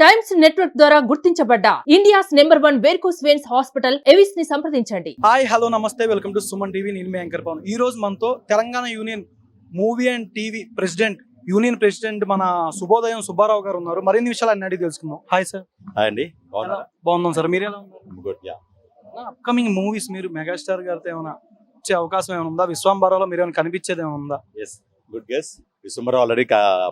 Times network ద్వారా గుర్తించబడ్డ India's #1 varicose veins hospital Avis ని సంప్రదించండి. హాయ్ హలో నమస్తే, వెల్కమ్ టు సుమన్ టీవీ. నేను మీ యాంకర్ పవన్. ఈ రోజు మనతో Telangana union movie and TV union president మన శుభోదయం సుబ్బారావు గారు ఉన్నారు. మరిన్ని విషయాలు అన్ని అడిగి తెలుసుకుందాం. Hi sir. హాయ్ అండి, బాగున్నాం సార్. మీరు ఎలా ఉన్నారు? గుడ్. యా, అప్కమింగ్ మూవీస్ మీరు మెగాస్టార్ గారితో ఏమైనా వచ్చే అవకాశం ఏమైనా ఉందా? విశ్వంబరాలో మీరు ఏమైనా కనిపించేది ఏమైనా ఉందా? Yes, good guess. Vishwambhara already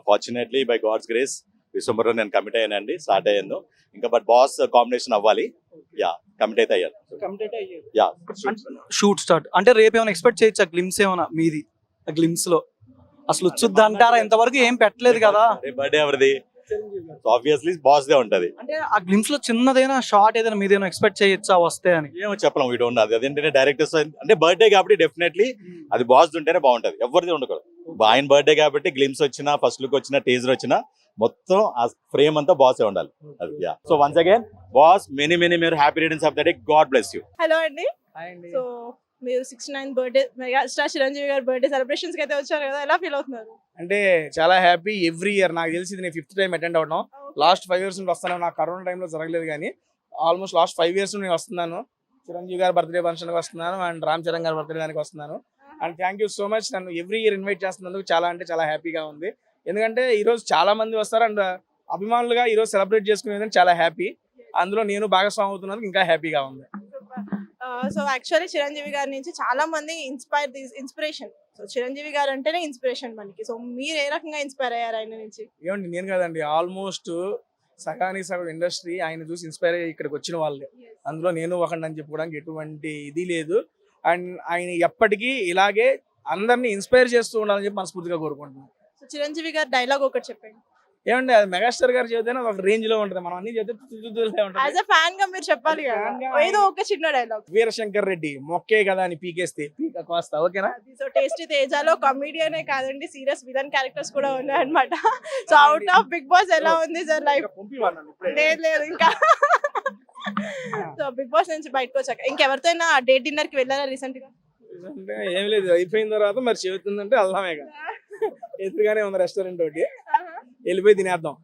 fortunately by God's grace Vishwambhara నేను కమిట్ అయ్యానండి, స్టార్ట్ అయ్యాను. ఇంకా బట్ బాస్ కాంబినేషన్ అవ్వాలి. యా, కమిట్ అయితే అయ్యాను. యా, షూట్ స్టార్ట్ అంటే రేపు ఏమైనా ఎక్స్పెక్ట్ చేయొచ్చా? గ్లిమ్స్ ఏమైనా మీది ఆ గ్లిమ్స్ లో అసలు వచ్చుద్ది అంటారా? ఇంతవరకు ఏం పెట్టలేదు కదా. బర్త్డే ఎవరిది? ఆబ్వియస్లీ బాస్ దే ఉంటది. అంటే ఆ గ్లిమ్స్ లో చిన్నదైనా షార్ట్ ఏదైనా మీదేమైనా ఎక్స్పెక్ట్ చేయొచ్చా వస్తే అని? ఏమో చెప్పలేం, వీడు ఉండదు. అదేంటంటే డైరెక్టర్స్ అంటే బర్త్డే కాబట్టి డెఫినెట్లీ అది బాస్ ఉంటేనే బాగుంటది, ఎవరిది ఉండకూడదు. ఆయన బర్త్డే కాబట్టి గ్లిమ్స్ వచ్చినా, ఫస్ట్ లుక్ వచ్చినా, టీజర్ వచ్చినా మొత్తం ఆ ఫ్రేమ్ అంతా బాస్ ఉండాలి. So once again boss, many మీరు happy returns of the day. God bless you. Hello అండి. సో మీరు 69th బర్త్డే మెగాస్టార్ చిరంజీవి గారి బర్త్డే సెలబ్రేషన్స్ కి అయితే వచ్చారు కదా, ఎలా ఫీల్ అవుతున్నారు? అంటే చాలా హ్యాపీ. ఎవ్రీ ఇయర్ నాకు తెలిసి నేను 5th టైం అటెండ్ అవడం. లాస్ట్ 5 years నుండి వస్తున్నాను. నాకు కరోనా టైంలో జరగలేదు, కానీ ఆల్మోస్ట్ లాస్ట్ 5 years నుండి నేను వస్తున్నాను. చిరంజీవి గారి బర్త్డే ఫంక్షన్కి వస్తున్నాను అండ్ రామ్ చరణ్ గారి బర్త్డే దానికి వస్తున్నాను. And thank you so much. నన్ను ఎవ్రీ ఇయర్ ఇన్వైట్ చేస్తున్నందుకు చాలా అంటే చాలా హ్యాపీగా ఉంది. ఎందుకంటే ఈరోజు చాలా మంది వస్తారు అండ్ అభిమానులుగా ఈరోజు సెలబ్రేట్ చేసుకునేది చాలా హ్యాపీ. అందులో నేను భాగస్వామి అవుతున్నందుకు ఇంకా హ్యాపీగా ఉంది. సో యాక్చువల్లీ చిరంజీవి గారి నుంచి చాలా మంది ఇన్స్పిరేషన్. సో చిరంజీవి గారు అంటేనే ఇన్స్పిరేషన్ మనకి. సో మీరు ఏ రకంగా ఇన్స్పైర్ అయ్యారు ఆయన నుంచి? ఏమండి, నేను కదండి, ఆల్మోస్ట్ సగానికి సగం ఇండస్ట్రీ ఆయన చూసి ఇన్స్పైర్ అయ్యి ఇక్కడికి వచ్చిన వాళ్ళే. అందులో నేను ఒకటి అని చెప్పుకోవడానికి ఎటువంటి ఇది లేదు. అండ్ ఆయన ఎప్పటికీ ఇలాగే అందరినీ ఇన్స్పైర్ చేస్తూ ఉండాలని చెప్పి మనస్ఫూర్తిగా కోరుకుంటున్నాను. సో చిరంజీవి గారి డైలాగ్ ఒకటి చెప్పండి. ఏమండి, అది మెగాస్టార్ గారు చెబితేనే ఒక రేంజ్ లో ఉంటుంది. మనం అన్ని చెప్తే యాజ్ ఎ ఫ్యాన్ గా మీరు చెప్పాలి కదా, ఏదో ఒక చిన్న డైలాగ్. వీరశంకర్ రెడ్డి మొక్కే కదా అని పీకేస్తే పీక కోస్తా, ఓకేనా? సో టేస్టీ తేజాలో కమీడియనే కాదండి, సీరియస్ విలన్ క్యారెక్టర్స్ కూడా ఉన్నాయి అన్నమాట. So out of Bigg Boss ఎలా ఉంది సార్ లైఫ్? లేదు ఇంకా. సో బిగ్ బాస్ నుంచి బయటకు వచ్చాక ఇంకెవరితో డేట్ డిన్నర్ కి వెళ్ళారా రీసెంట్ గా? అంటే ఏం లేదు, అయిపోయిన తర్వాత మరి చెబుతుందంటే వెళ్దామే కదా. ఎదురుగానే ఉంది రెస్టారెంట్ ఒకటి, వెళ్ళిపోయి తినేద్దాం.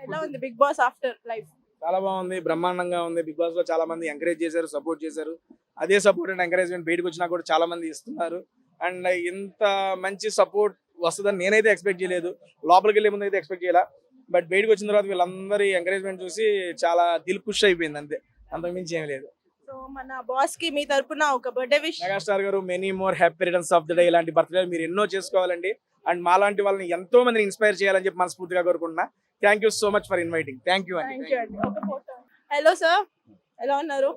ఎలా ఉంది బిగ్ బాస్ ఆఫ్టర్ లైఫ్? చాలా బాగుంది, బ్రహ్మాండంగా ఉంది. బిగ్ బాస్ లో చాలా మంది ఎంకరేజ్ చేశారు, సపోర్ట్ చేశారు. అదే సపోర్ట్ అండ్ ఎంకరేజ్మెంట్ బయటకు వచ్చినా కూడా చాలా మంది ఇస్తున్నారు. అండ్ ఇంత మంచి సపోర్ట్ వస్తుందని నేనైతే ఎక్స్పెక్ట్ చేయలేదు. లోపలికి వెళ్ళే ముందు అయితే ఎక్స్పెక్ట్ చేయాల. బట్ బయటకు వచ్చిన తర్వాత వీళ్ళందరి ఎంకరేజ్మెంట్ చూసి చాలా దిల్ ఖుష్ అయిపోయింది, అంతే, అంతకు మించి ఏం లేదు. సో మన బాస్ కి మీ తరపున ఒక బర్త్డే విష్. మెగాస్టార్ గారు many more happy returns of the day. ఇలాంటి బర్త్డే మీరు ఎన్నో చేసుకోవాలండి. అండ్ మాలాంటి వాళ్ళని ఎంతో మందిని ఇన్స్పైర్ చేయాలని చెప్పి మనస్ఫూర్తిగా కోరుకుంటున్నా. Thank you so much for inviting. Thank you అండి. హలో సార్, ఎలా ఉన్నారు?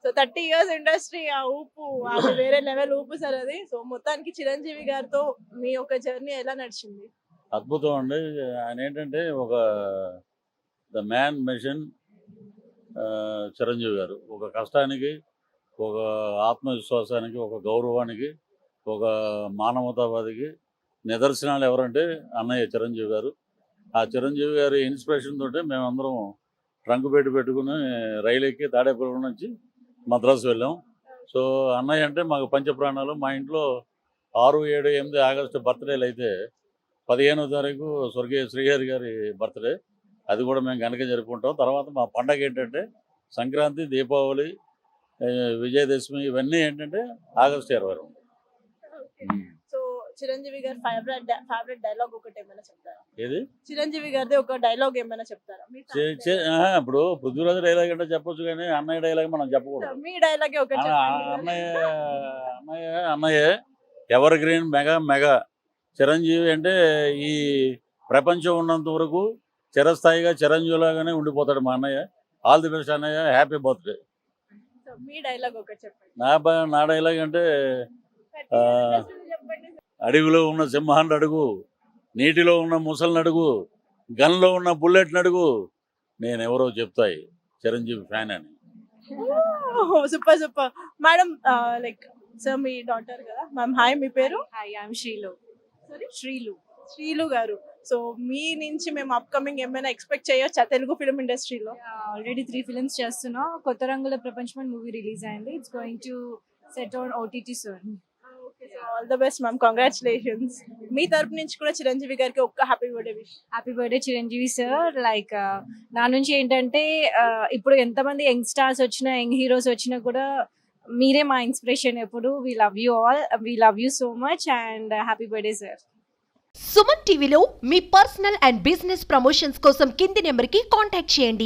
సో 30 years ఇండస్ట్రీ, ఆ ఊపు అది వేరే లెవెల్ ఊపు సార్ అది. సో మొత్తానికి చిరంజీవి గారితో మీ యొక్క జర్నీ ఎలా నడిచింది? అద్భుతం అండి. ఆయన ఏంటంటే ఒక ద మ్యాన్ మెషిన్ చిరంజీవి గారు. ఒక కష్టానికి, ఒక ఆత్మవిశ్వాసానికి, ఒక గౌరవానికి, ఒక మానవతావాదికి నిదర్శనాలు ఎవరంటే అన్నయ్య చిరంజీవి గారు. ఆ చిరంజీవి గారి ఇన్స్పిరేషన్ తోటే మేమందరం ట్రంక్ పెట్టుకుని రైలు ఎక్కి తాడేపల్లి నుంచి మద్రాసు వెళ్ళాం. సో అన్నయ్య అంటే మాకు పంచప్రాణాలు. మా ఇంట్లో 6, 7, 8 ఆగస్టు బర్త్డేలు అయితే 15వ తారీఖు స్వర్గీయ శ్రీహరి గారి బర్త్డే, అది కూడా మేము కనుక జరుపుకుంటాం. తర్వాత మా పండగ ఏంటంటే సంక్రాంతి, దీపావళి, విజయదశమి, ఇవన్నీ ఏంటంటే ఆగస్టు 22. సో చిరంజీవి గారి ఫేవరెట్ డైలాగ్ ఒకటి ఏమైనా చెప్తారా? ఏది? చిరంజీవి గారిది ఒక డైలాగ్ ఏమైనా చెప్తారా? ఇప్పుడు పృథ్వీరాజ్ డైలాగ్ అంటే చెప్పొచ్చు, కానీ అన్నయ్య డైలాగ్ మనం చెప్పకూడదు. మీ డైలాగ్ ఒకటి అన్నయ్య ఎవర్ గ్రీన్ మెగా చిరంజీవి అంటే ఈ ప్రపంచం ఉన్నంత వరకు చిరస్థాయిగా చిరంజీవిలాగానే ఉండిపోతాడు మా అన్నయ్య. ఆల్ ది బెస్ట్ అన్నయ్య, హ్యాపీ బర్త్డే. మీ డైలాగ్ ఒకటి చెప్పండి. నా డైలాగ్ అంటే అడవిలో ఉన్న సింహాన్ని అడుగు, నీటిలో ఉన్న ముసలిని అడుగు, గన్లో ఉన్న బుల్లెట్ని అడుగు, నేనెవరో చెప్తాయి చిరంజీవి ఫ్యాన్ అని. Super super madam. Like sir మీ డాటర్ కదా మ్యామ్. హాయ్, మీ పేరు? Hi, I'm శ్రీలు. శ్రీలు గారు. సో మీ నుంచి మేము అప్కమింగ్ ఏమైనా ఎక్స్పెక్ట్ చేయొచ్చా తెలుగు ఫిల్మ్ ఇండస్ట్రీలో? ఆల్రెడీ 3 films చేస్తున్నా. కొత్త రంగుల ప్రపంచం మూవీ రిలీజ్ అయింది. It's going to set on OTT soon. All the best ma'am, congratulations. మీ తరపు నుంచి కూడా చిరంజీవి గారికి ఒక్క happy birthday wish. Happy birthday Chiranjeevi sir. Like నా నుంచి ఏంటంటే ఇప్పుడు ఎంతమంది యంగ్ స్టార్స్ వచ్చినా, యంగ్ హీరోస్ వచ్చినా కూడా మీరే మా ఇన్స్పిరేషన్ ఎప్పుడు. We love you all, we love you so much and happy birthday sir. Suman టీవీలో మీ పర్సనల్ అండ్ బిజినెస్ ప్రమోషన్స్ కోసం కింది నెంబర్కి కాంటాక్ట్ చేయండి.